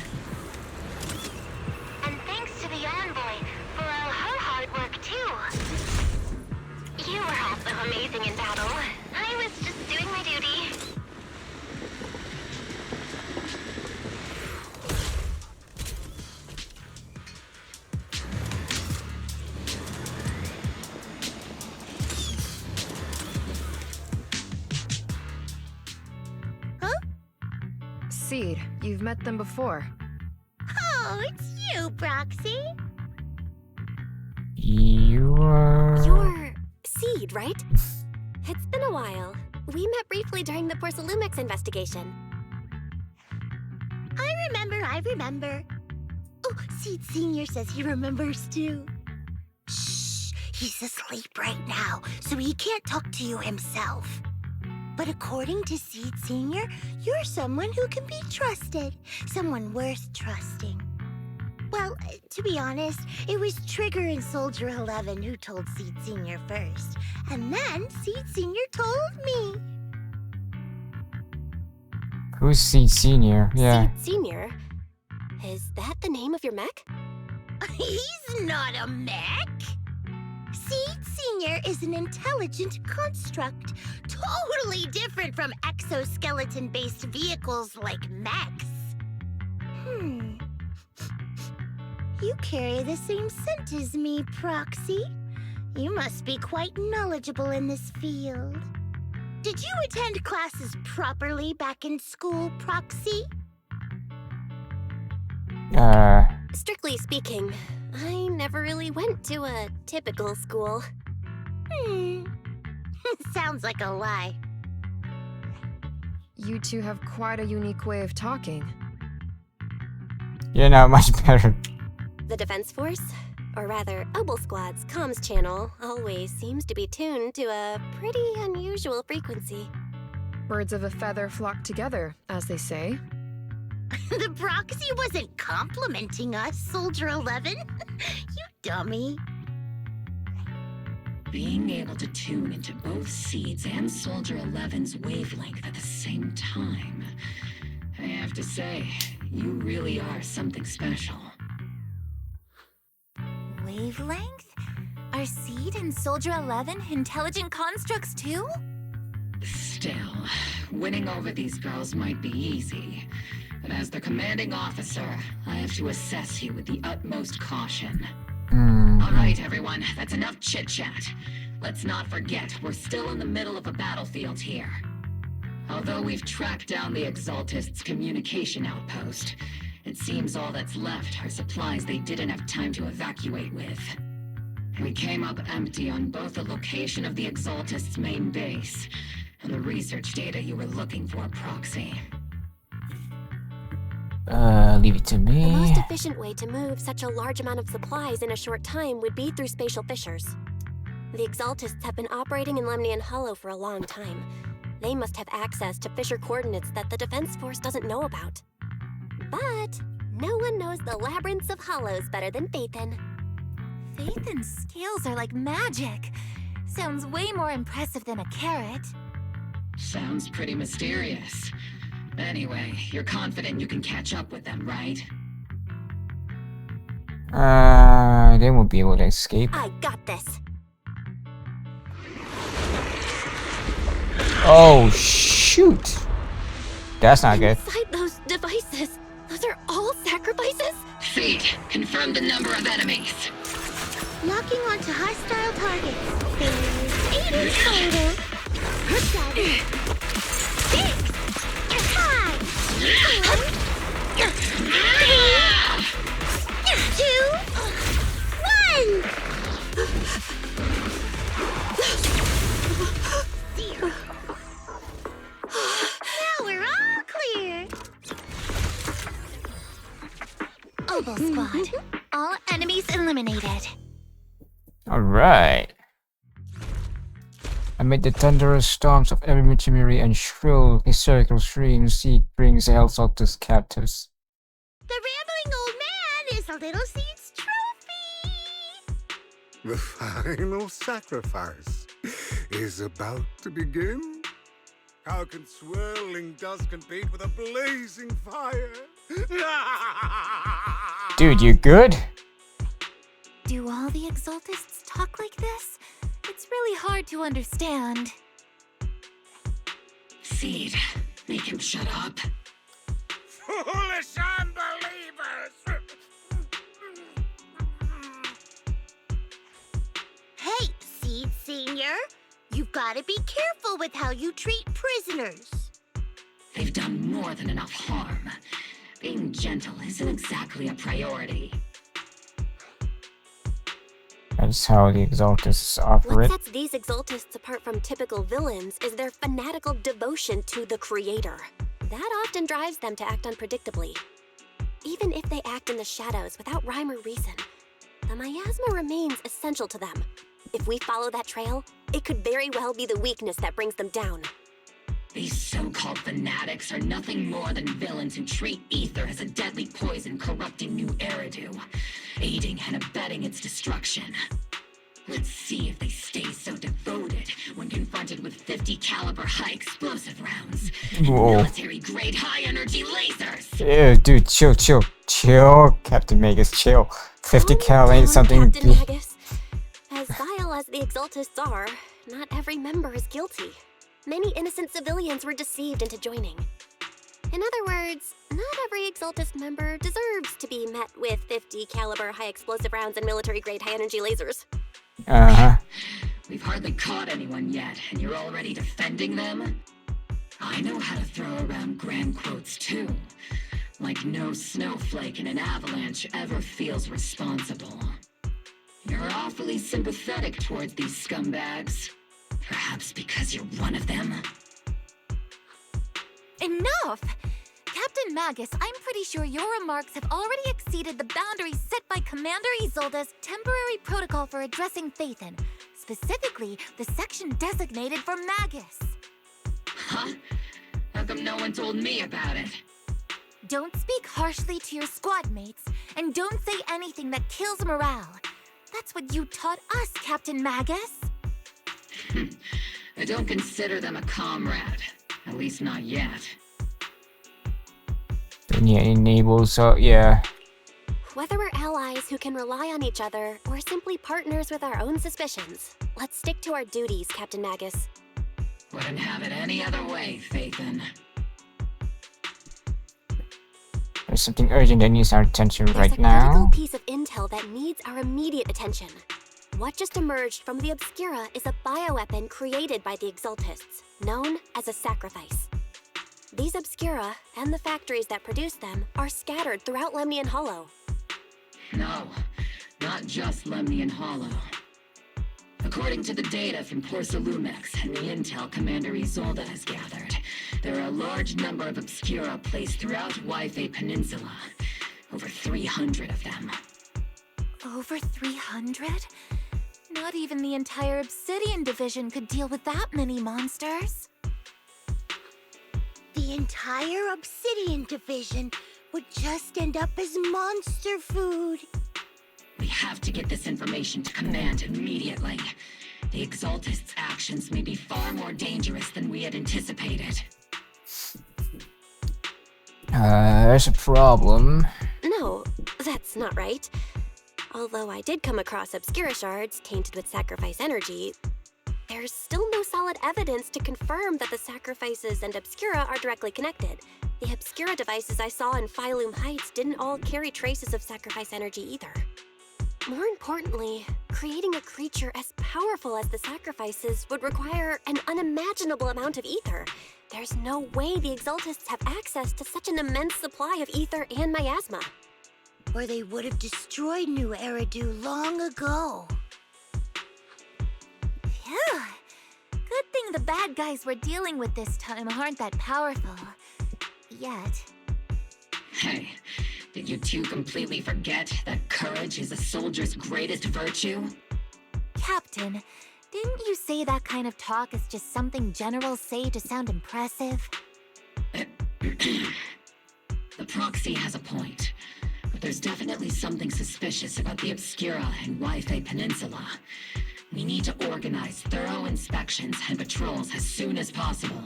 And thanks to the Envoy for all her hard work, too. You were also amazing in battle. I was just doing my duty. Seed, you've met them before. Oh, it's you, Proxy. You're Seed, right? It's been a while. We met briefly during the Porcellumex investigation. I remember. Oh, Seed Senior says he remembers too. Shh, he's asleep right now, so he can't talk to you himself. But according to Seed Senior, you're someone who can be trusted, someone worth trusting. Well, to be honest, it was Trigger and Soldier 11 who told Seed Senior first, and then Seed Senior told me. Who's Seed Senior? Yeah. Seed Senior? Is that the name of your mech? He's not a mech. Seed Senior is an intelligent construct, totally different from exoskeleton-based vehicles like mechs. You carry the same scent as me, Proxy. You must be quite knowledgeable in this field. Did you attend classes properly back in school, Proxy? Strictly speaking, I never really went to a typical school. Sounds like a lie. You two have quite a unique way of talking. You're not much better. The Defense Force, or rather, Obel Squad's comms channel, always seems to be tuned to a pretty unusual frequency. Birds of a feather flock together, as they say. The Proxy wasn't complimenting us, Soldier 11. You dummy. Being able to tune into both Seeds and Soldier 11's wavelength at the same time. I have to say, you really are something special. Wavelength? Are Seed and Soldier 11 intelligent constructs too? Still, winning over these girls might be easy. But as their commanding officer, I have to assess you with the utmost caution. All right, everyone, that's enough chit-chat. Let's not forget, we're still in the middle of a battlefield here. Although we've tracked down the Exaltists' communication outpost, it seems all that's left are supplies they didn't have time to evacuate with. We came up empty on both the location of the Exaltists' main base and the research data you were looking for, Proxy. Leave it to The me. most efficient way to move such a large amount of supplies in a short time would be through spatial fissures. The Exaltists have been operating in Lemnian Hollow for a long time. They must have access to fissure coordinates that the Defense Force doesn't know about. But no one knows the labyrinths of hollows better than Phaethon. Phaethon's skills are like magic. Sounds way more impressive than a carrot. Sounds pretty mysterious. Anyway, you're confident you can catch up with them, right? They won't be able to escape. I got this. Oh, shoot! That's not good. Inside those devices, those are all sacrifices? Seed, confirm the number of enemies. Locking onto hostile targets. There's 8 in total. 7, 6, 5, 4, 3, 2, 1. Now we're all clear. Obel Squad. All enemies eliminated. Alright. Amid the thunderous storms of every machinery and shrill hysterical screams, Seed brings the Exaltus captives. The rambling old man is a little Seed's trophy. The final sacrifice is about to begin. How can swirling dust compete with a blazing fire? Dude, you good? Do all the Exaltists talk like this? It's really hard to understand. Seed, make him shut up. Foolish unbelievers! Hey, Seed Senior. You've got to be careful with how you treat prisoners. They've done more than enough harm. Being gentle isn't exactly a priority. That's how the Exaltists operate. What sets these Exaltists apart from typical villains is their fanatical devotion to the Creator. That often drives them to act unpredictably. Even if they act in the shadows without rhyme or reason, the miasma remains essential to them. If we follow that trail, it could very well be the weakness that brings them down. These so-called fanatics are nothing more than villains who treat ether as a deadly poison corrupting New Eridu, aiding and abetting its destruction. Let's see if they stay so devoted when confronted with 50 caliber high explosive rounds and Whoa. military-grade high-energy lasers. Ew, dude, chill, Captain Magus, chill. 50 cal ain't something. Captain Magus. As vile as the Exaltists are, not every member is guilty. Many innocent civilians were deceived into joining. In other words, not every Exaltist member deserves to be met with 50 caliber high explosive rounds and military-grade high-energy lasers. Uh-huh. We've hardly caught anyone yet, and you're already defending them? I know how to throw around grand quotes too. Like no snowflake in an avalanche ever feels responsible. You're awfully sympathetic towards these scumbags. Perhaps because you're one of them? Enough! Captain Magus, I'm pretty sure your remarks have already exceeded the boundaries set by Commander Isolde's temporary protocol for addressing Phaethon, specifically the section designated for Magus. Huh? How come no one told me about it? Don't speak harshly to your squad mates, and don't say anything that kills morale. That's what you taught us, Captain Magus. I don't consider them a comrade. At least not yet. Then yeah, enable, so yeah. Whether we're allies who can rely on each other, or simply partners with our own suspicions, let's stick to our duties, Captain Magus. Wouldn't have it any other way, Phaethon. There's something urgent that needs our attention right There's a now. critical piece of intel that needs our immediate attention. What just emerged from the Obscura is a bioweapon created by the Exaltists, known as a sacrifice. These Obscura, and the factories that produce them, are scattered throughout Lemnian Hollow. No, not just Lemnian Hollow. According to the data from Porsalumex and the intel Commander Isolde has gathered, there are a large number of Obscura placed throughout Waifei Peninsula. Over 300 of them. Over 300? Not even the entire Obsidian Division could deal with that many monsters. The entire Obsidian Division would just end up as monster food. We have to get this information to Command immediately. The Exaltists' actions may be far more dangerous than we had anticipated. There's a problem. No, that's not right. Although I did come across Obscura shards tainted with sacrifice energy, there's still no solid evidence to confirm that the sacrifices and Obscura are directly connected. The Obscura devices I saw in Phylum Heights didn't all carry traces of sacrifice energy either. More importantly, creating a creature as powerful as the sacrifices would require an unimaginable amount of ether. There's no way the Exaltists have access to such an immense supply of ether and miasma. Or they would have destroyed New Eridu long ago. Phew. Good thing the bad guys we're dealing with this time aren't that powerful. Yet. Hey, did you two completely forget that courage is a soldier's greatest virtue? Captain, didn't you say that kind of talk is just something generals say to sound impressive? The proxy has a point, but there's definitely something suspicious about the Obscura and Waifei Peninsula. We need to organize thorough inspections and patrols as soon as possible.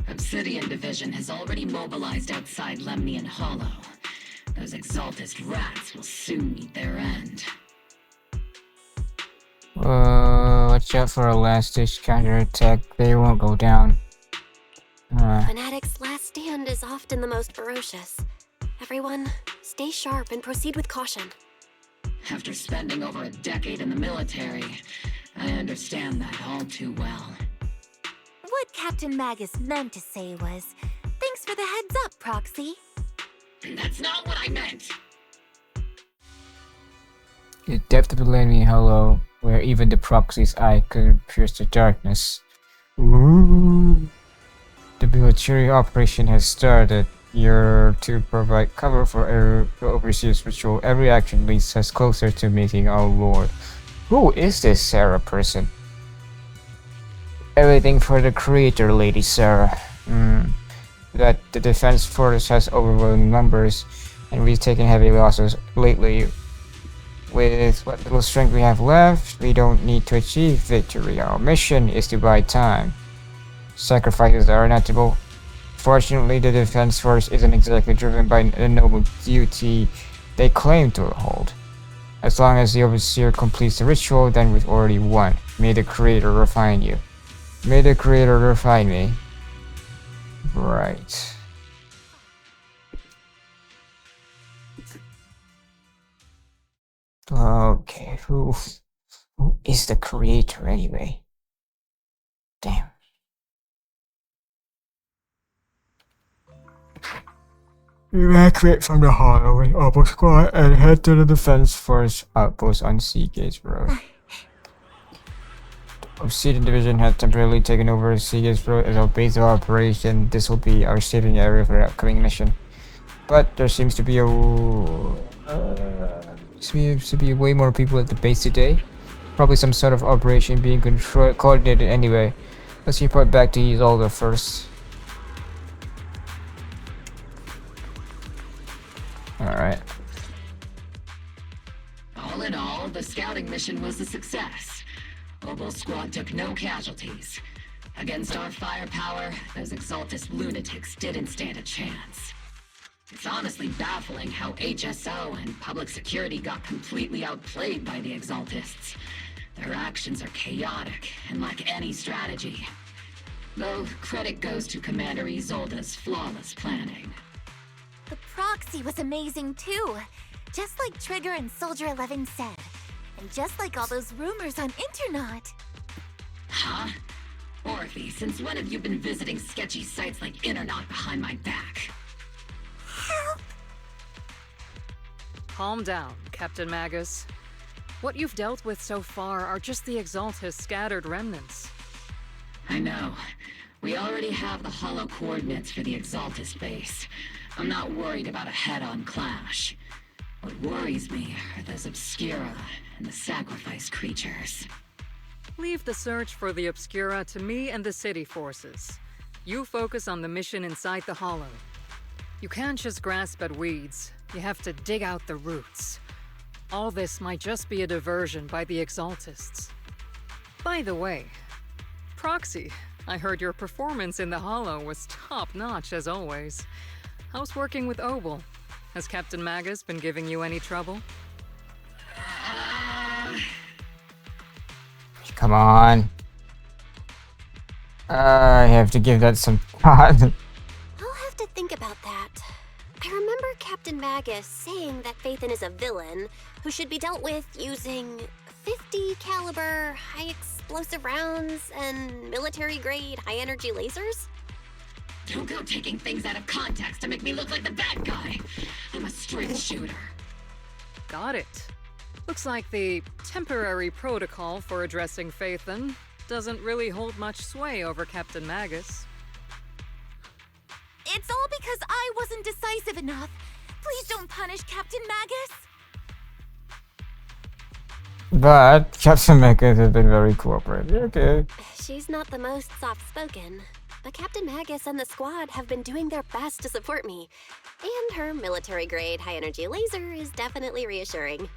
Obsidian Division has already mobilized outside Lemnian Hollow. Those Exaltist rats will soon meet their end. Watch out for a last-ditch counterattack. They won't go down. Fanatics' last stand is often the most ferocious. Everyone, stay sharp and proceed with caution. After spending over a decade in the military, I understand that all too well. What Captain Magus meant to say was, thanks for the heads up, Proxy. That's not what I meant! The depth of the Lemnian Hollow, where even the proxy's eye couldn't pierce the darkness. Ooh. The military operation has started. You're to provide cover for the overseer's ritual. Every action leads us closer to meeting our lord. Who is this Sarah person? Everything for the creator, Lady Sarah. That the defense force has overwhelming numbers, and we've taken heavy losses lately. With what little strength we have left, we don't need to achieve victory. Our mission is to buy time. Sacrifices are inevitable. Fortunately, the defense force isn't exactly driven by the noble duty they claim to hold. As long as the overseer completes the ritual, then we've already won. May the creator refine you. May the creator refine me. Right. Okay, who is the creator anyway? Damn. Evacuate from the hollow with Opal Squad and head to the Defense Force outpost on Seagates Road. Obsidian Division has temporarily taken over Seagates Road as our base of operation. This will be our staging area for the upcoming mission. But there seems to be way more people at the base today. Probably some sort of operation being coordinated anyway. Let's report back to Isolde first. Alright. All in all, the scouting mission was a success. Opal Squad took no casualties. Against our firepower, those Exaltus lunatics didn't stand a chance. It's honestly baffling how HSO and public security got completely outplayed by the Exaltists. Their actions are chaotic and lack any strategy. Though credit goes to Commander Isolde's flawless planning. The proxy was amazing too. Just like Trigger and Soldier 11 said. And just like all those rumors on Internet. Huh? Orphe, since when have you been visiting sketchy sites like Internet behind my back? Help! Calm down, Captain Magus. What you've dealt with so far are just the Exaltus scattered remnants. I know. We already have the hollow coordinates for the Exaltus base. I'm not worried about a head-on clash. What worries me are those Obscura and the sacrifice creatures. Leave the search for the Obscura to me and the city forces. You focus on the mission inside the hollow. You can't just grasp at weeds. You have to dig out the roots. All this might just be a diversion by the Exaltists. By the way, Proxy, I heard your performance in the hollow was top-notch as always. How's working with Opal? Has Captain Magus been giving you any trouble? Come on. I have to give that some thought. I'll have to think about that. I remember Captain Magus saying that Phaethon is a villain who should be dealt with using 50 caliber high explosive rounds and military-grade high-energy lasers? Don't go taking things out of context to make me look like the bad guy. I'm a straight shooter. Got it. Looks like the temporary protocol for addressing Phaethon doesn't really hold much sway over Captain Magus. It's all because I wasn't decisive enough. Please don't punish Captain Magus. But Captain Magus has been very cooperative. Okay. She's not the most soft-spoken, but Captain Magus and the squad have been doing their best to support me. And her military-grade high-energy laser is definitely reassuring.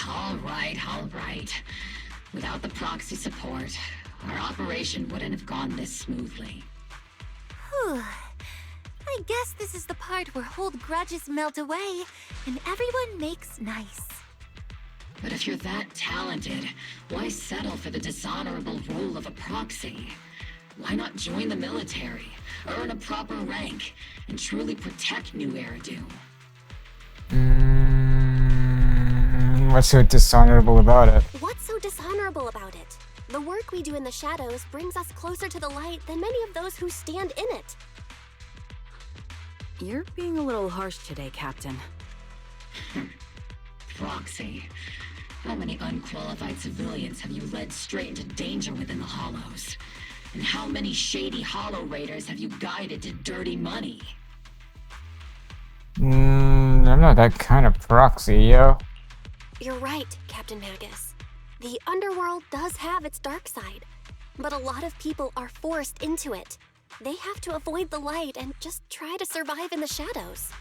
All right. Without the proxy support, our operation wouldn't have gone this smoothly. Whew. I guess this is the part where old grudges melt away and everyone makes nice. But if you're that talented, why settle for the dishonorable role of a proxy? Why not join the military, earn a proper rank, and truly protect New Eridu? What's so dishonorable about it? What's so dishonorable about it? The work we do in the shadows brings us closer to the light than many of those who stand in it. You're being a little harsh today, Captain. Proxy. How many unqualified civilians have you led straight into danger within the Hollows? And how many shady Hollow Raiders have you guided to dirty money? I'm not that kind of proxy, yo. You're right, Captain Magus. The underworld does have its dark side, but a lot of people are forced into it. They have to avoid the light and just try to survive in the shadows.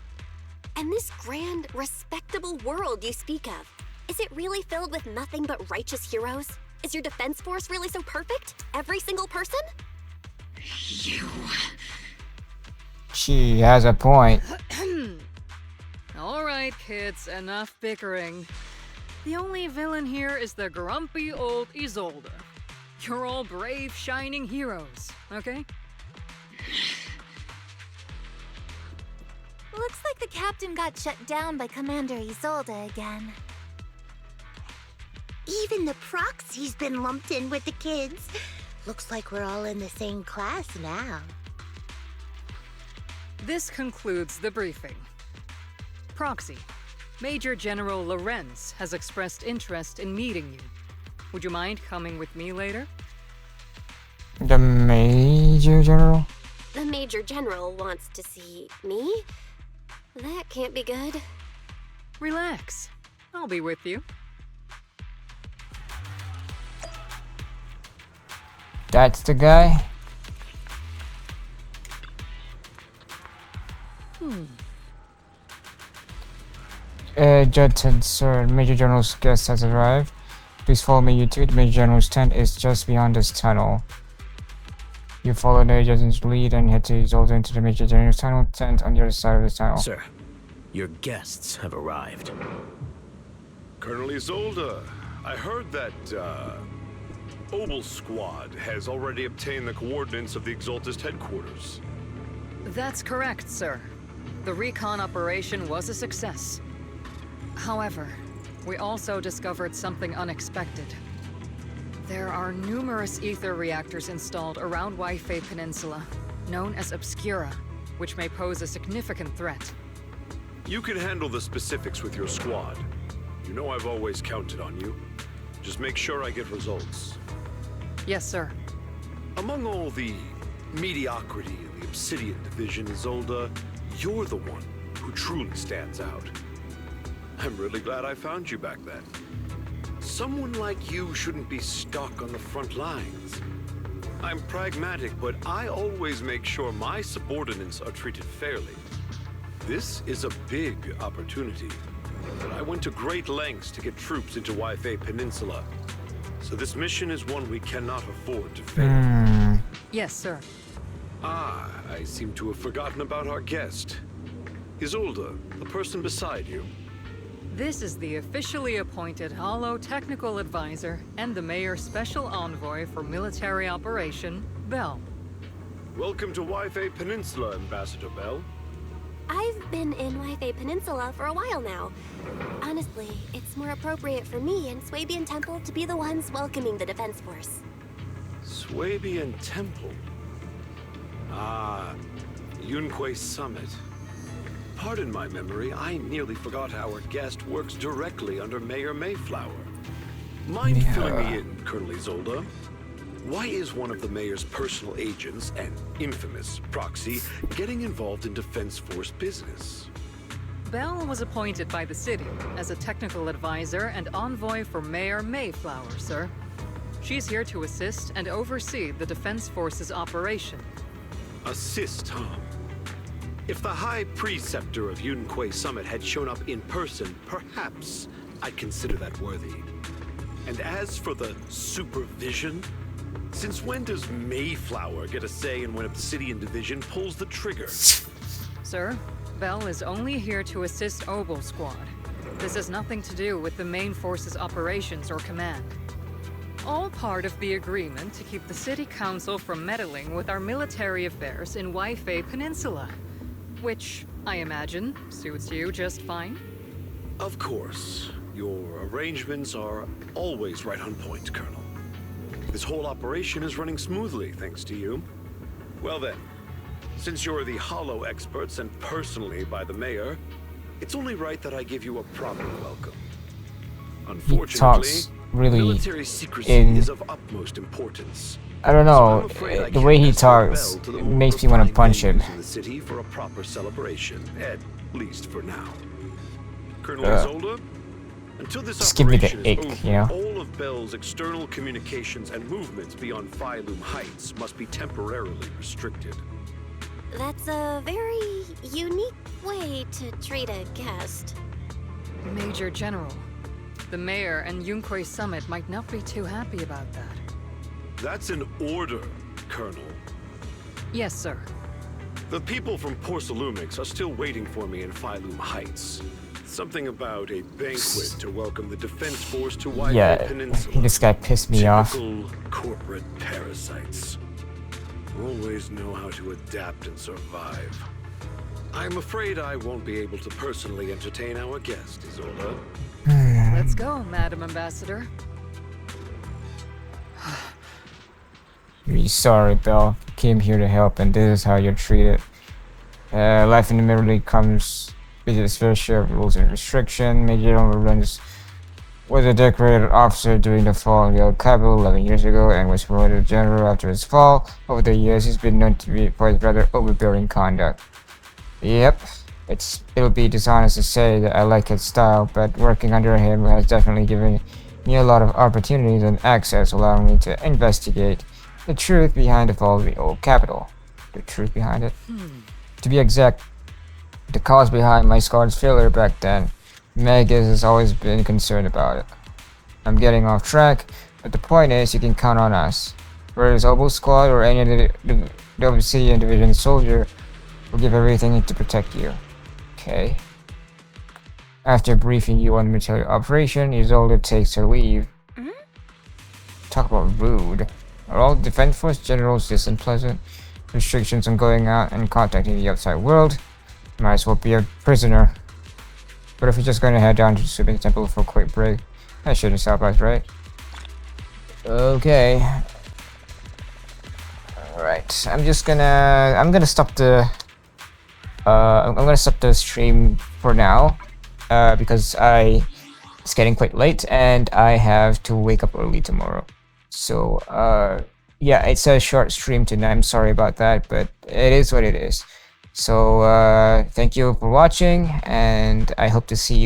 And this grand, respectable world you speak of, is it really filled with nothing but righteous heroes? Is your defense force really so perfect? Every single person? You... She has a point. Alright, kids, enough bickering. The only villain here is the grumpy old Isolde. You're all brave, shining heroes, okay? Looks like the captain got shut down by Commander Isolde again. Even the proxy's been lumped in with the kids. Looks like we're all in the same class now. This concludes the briefing. Proxy, Major General Lorenz has expressed interest in meeting you. Would you mind coming with me later? The Major General? The Major General wants to see me? That can't be good. Relax. I'll be with you. That's the guy? Judson, sir, Major General's guest has arrived. Please follow me, you two. The Major General's tent is just beyond this tunnel. You follow the Judson's lead and head to Isolde into the Major General's tunnel tent on the other side of the tunnel. Sir, your guests have arrived. Colonel Isolde, I heard that, Obel Squad has already obtained the coordinates of the Exaltist headquarters. That's correct, sir. The recon operation was a success. However, we also discovered something unexpected. There are numerous ether reactors installed around Wi-Fi Peninsula, known as Obscura, which may pose a significant threat. You can handle the specifics with your squad. You know I've always counted on you. Just make sure I get results. Yes, sir. Among all the mediocrity in the Obsidian Division, Isolde, you're the one who truly stands out. I'm really glad I found you back then. Someone like you shouldn't be stuck on the front lines. I'm pragmatic, but I always make sure my subordinates are treated fairly. This is a big opportunity, but I went to great lengths to get troops into Wi-Fi Peninsula. So this mission is one we cannot afford to fail. Yes, sir. Ah, I seem to have forgotten about our guest. Isolde, the person beside you. This is the officially appointed Hollow Technical Advisor and the Mayor's Special Envoy for Military Operation, Bell. Welcome to Wi-Fi Peninsula, Ambassador Bell. I've been in Wi-Fi Peninsula for a while now. Honestly, it's more appropriate for me and Swabian Temple to be the ones welcoming the Defense Force. Swabian Temple? Ah, Yunquay Summit. Pardon my memory, I nearly forgot our guest works directly under Mayor Mayflower. Mind filling me in, Colonel Isolde? Why is one of the mayor's personal agents, an infamous proxy, getting involved in Defense Force business? Bell was appointed by the city as a technical advisor and envoy for Mayor Mayflower, sir. She's here to assist and oversee the Defense Force's operation. Assist, huh? If the High Preceptor of Yunquay Summit had shown up in person, perhaps I'd consider that worthy. And as for the supervision, since when does Mayflower get a say in when Obsidian Division pulls the trigger? Sir, Bell is only here to assist Obel Squad. This has nothing to do with the main force's operations or command. All part of the agreement to keep the City Council from meddling with our military affairs in Wi-Fi Peninsula. Which, I imagine, suits you just fine? Of course. Your arrangements are always right on point, Colonel. This whole operation is running smoothly, thanks to you. Well then, since you're the Hollow experts and personally by the Mayor, it's only right that I give you a proper welcome. Unfortunately, really Military secrecy in. is of utmost importance. I don't So I'm know. afraid I The way can't he escort talks Belle to the it more makes me want to refined punch him. venues in the city for a proper celebration, at least for now. Colonel Uh, Isolde, until this just give me the operation is ick, over, you know? all of Belle's external communications and movements beyond Phylum Heights must be temporarily restricted. That's a very unique way to treat a guest. Major General, the mayor and Yunquay Summit might not be too happy about that. That's an order, Colonel. Yes, sir. The people from Porcelumix are still waiting for me in Phylum Heights. Something about a banquet to welcome the defense force to White Yeah, Peninsula. this guy pissed me off. Typical corporate parasites. Always know how to adapt and survive. I'm afraid I won't be able to personally entertain our guest, Isolde. Let's go, Madam Ambassador. Really sorry, Belle. Came here to help, and this is how you're treated. Life in the Middle League comes with its fair share of rules and restriction. Major General Runs was a decorated officer during the fall of the old capital 11 years ago and was promoted to general after his fall. Over the years, he's been known to be for his rather overbearing conduct. Yep, it'll be dishonest to say that I like his style, but working under him has definitely given me a lot of opportunities and access, allowing me to investigate the truth behind the fall of the old capital. The truth behind it? To be exact, the cause behind my squad's failure back then. Magus has always been concerned about it. I'm getting off track, but the point is you can count on us. Whether it's Obel Squad or any of the Obsidian Division soldier, we'll give everything to protect you. Okay. After briefing you on the military operation, Isolde takes her leave. Talk about rude. Are all Defense Force generals this unpleasant? Restrictions on going out and contacting the outside world? Might as well be a prisoner. But if you're just going to head down to the Swimming Temple for a quick break, that shouldn't stop us, right? Okay. Alright, I'm gonna stop the I'm gonna stop the stream for now. Because it's getting quite late and I have to wake up early tomorrow. So yeah, it's a short stream tonight. I'm sorry about that, but it is what it is. So thank you for watching, and I hope to see you